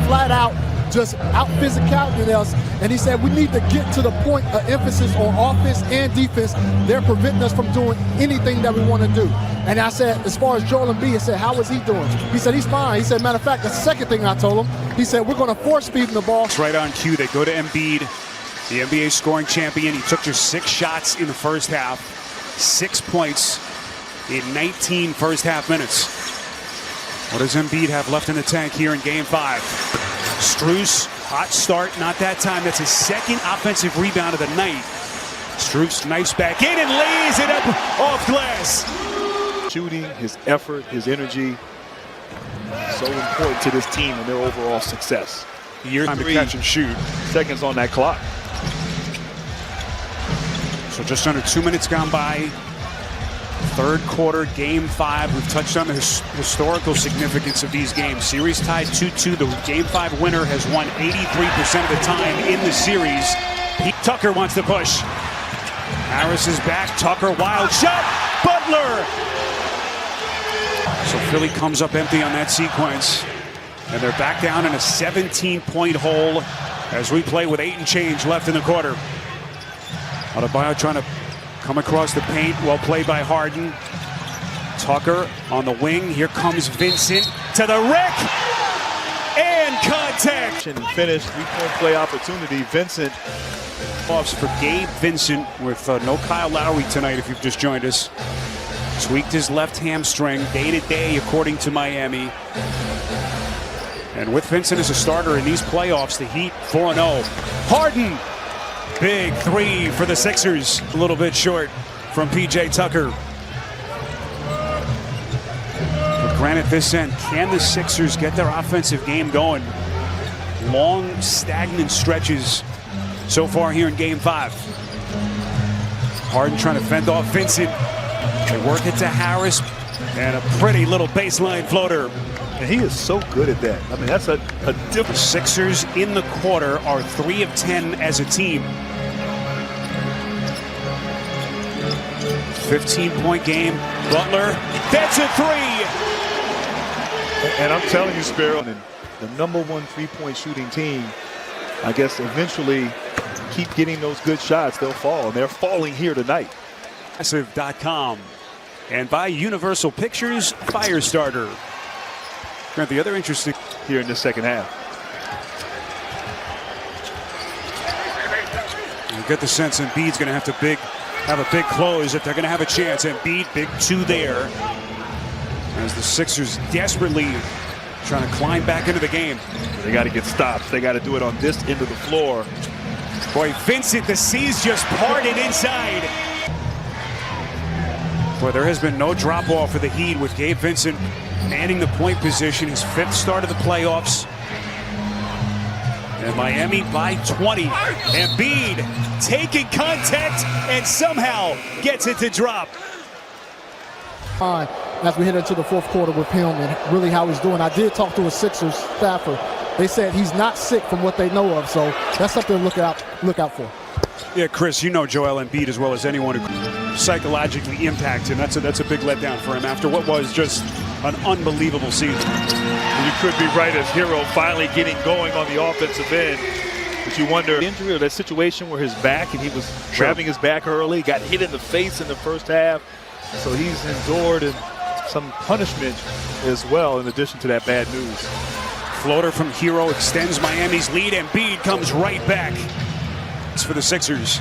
flat out just out physicality us. And he said we need to get to the point of emphasis on offense and defense. They're preventing us from doing anything that we want to do. And I said, as far as Joel Embiid, I said, how is he doing? He said, he's fine. He said, matter of fact, the second thing I told him, he said, we're going to force feed him the ball. It's right on cue. They go to Embiid, the NBA scoring champion. He took just 6 shots in the first half, 6 points in 19 first half minutes. What does Embiid have left in the tank here in game 5? Strus, hot start, not that time. That's his second offensive rebound of the night. Strus, nice back in and lays it up off glass. Shooting, his effort, his energy, so important to this team and their overall success. Time to catch and shoot. Seconds on that clock. So just under 2 minutes gone by. Third quarter, game 5. We've touched on the historical significance of these games. Series tied 2-2. The game 5 winner has won 83% of the time in the series. Pete Tucker wants to push. Harris is back. Tucker, wild shot. Butler. So Philly comes up empty on that sequence. And they're back down in a 17-point hole as we play with 8 and change left in the quarter. Adebayo trying to come across the paint, well played by Harden. Tucker on the wing. Here comes Vincent to the wreck and contact. And finish, 3-point play opportunity. Vincent. Offs for Gabe Vincent with no Kyle Lowry tonight if you've just joined us. Tweaked his left hamstring day to day according to Miami. And with Vincent as a starter in these playoffs, the Heat 4-0. Harden. Big 3 for the Sixers. A little bit short from P.J. Tucker. But granted, this end, can the Sixers get their offensive game going? Long, stagnant stretches so far here in game 5. Harden trying to fend off Vincent. They work it to Harris. And a pretty little baseline floater. And he is so good at that. I mean, that's a different. The Sixers in the quarter are 3 of 10 as a team. 15-point game. Butler, that's a 3. And I'm telling you, Sparrow, the #1 3-point shooting team, I guess eventually keep getting those good shots, they'll fall. And they're falling here tonight. Massive.com and by Universal Pictures Firestarter. The other interesting here in the second half. You get the sense Embiid's going to have a big close if they're going to have a chance. Embiid, big 2 there. As the Sixers desperately trying to climb back into the game. They got to get stops. They got to do it on this end of the floor. Boy, Vincent, the seas just parted inside. Boy, there has been no drop-off for the Heat with Gabe Vincent manning the point position, his 5th start of the playoffs. And Miami by 20. Embiid taking contact and somehow gets it to drop. As we head into the 4th quarter with him and really how he's doing. I did talk to a Sixers staffer. They said he's not sick from what they know of, so that's something to look out for. Yeah, Chris, you know Joel Embiid as well as anyone who psychologically impacts him. That's a big letdown for him after what was just an unbelievable season. You could be right as Hero finally getting going on the offensive end. But you wonder, injury or that situation where his back, and he was grabbing his back early, got hit in the face in the first half. So he's endured some punishment as well in addition to that bad news. Floater from Hero extends Miami's lead. Embiid comes right back. It's for the Sixers.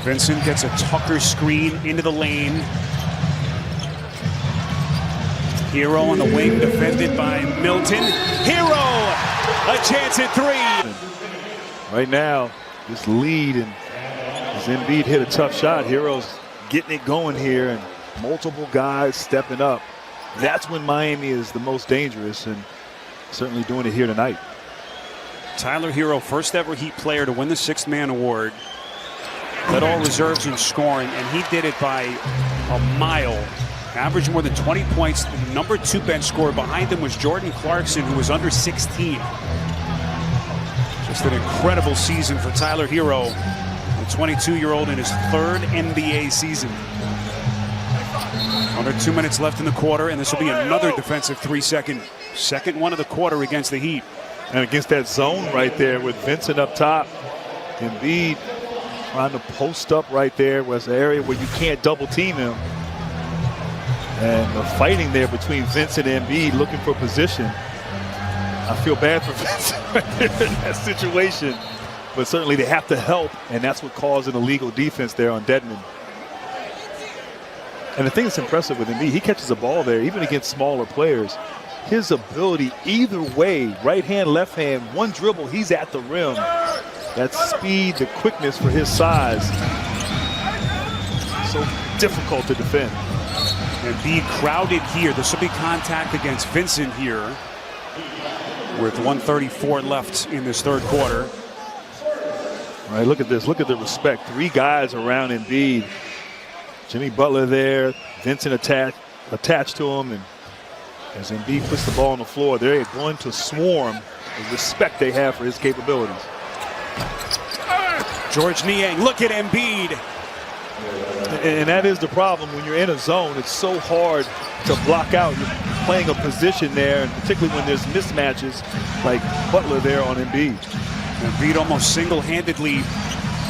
Vincent gets a Tucker screen into the lane. Hero on the wing, defended by Milton. Hero, a chance at 3. Right now, this lead, and as Embiid hit a tough shot, Hero's getting it going here, and multiple guys stepping up. That's when Miami is the most dangerous, and certainly doing it here tonight. Tyler Hero, first ever Heat player to win the 6th man award. Led all reserves in scoring, and he did it by a mile. Averaged more than 20 points. The #2 bench scorer behind him was Jordan Clarkson, who was under 16. Just an incredible season for Tyler Hero, the 22-year-old in his 3rd NBA season. Under 2 minutes left in the quarter, and this will be another defensive 3-second. Second one of the quarter against the Heat. And against that zone right there with Vincent up top, Embiid trying to post up right there was the area where you can't double team him. And the fighting there between Vincent and Embiid looking for position. I feel bad for Vincent right there in that situation. But certainly they have to help, and that's what caused an illegal defense there on Dedmon. And the thing that's impressive with Embiid, he catches the ball there, even against smaller players. His ability, either way, right hand, left hand, one dribble, he's at the rim. That speed, the quickness for his size. So difficult to defend. Embiid crowded here. This will be contact against Vincent here with 1:34 left in this third quarter. All right, look at this. Look at the respect. 3 guys around Embiid. Jimmy Butler there. Vincent attached to him. And as Embiid puts the ball on the floor, they're going to swarm the respect they have for his capabilities. George Niang, look at Embiid. And that is the problem when you're in a zone. It's so hard to block out. You're playing a position there, and particularly when there's mismatches like Butler there on Embiid. Embiid almost single-handedly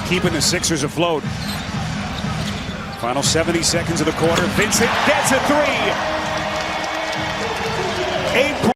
keeping the Sixers afloat. Final 70 seconds of the quarter. Vincent gets a 3. 8 points.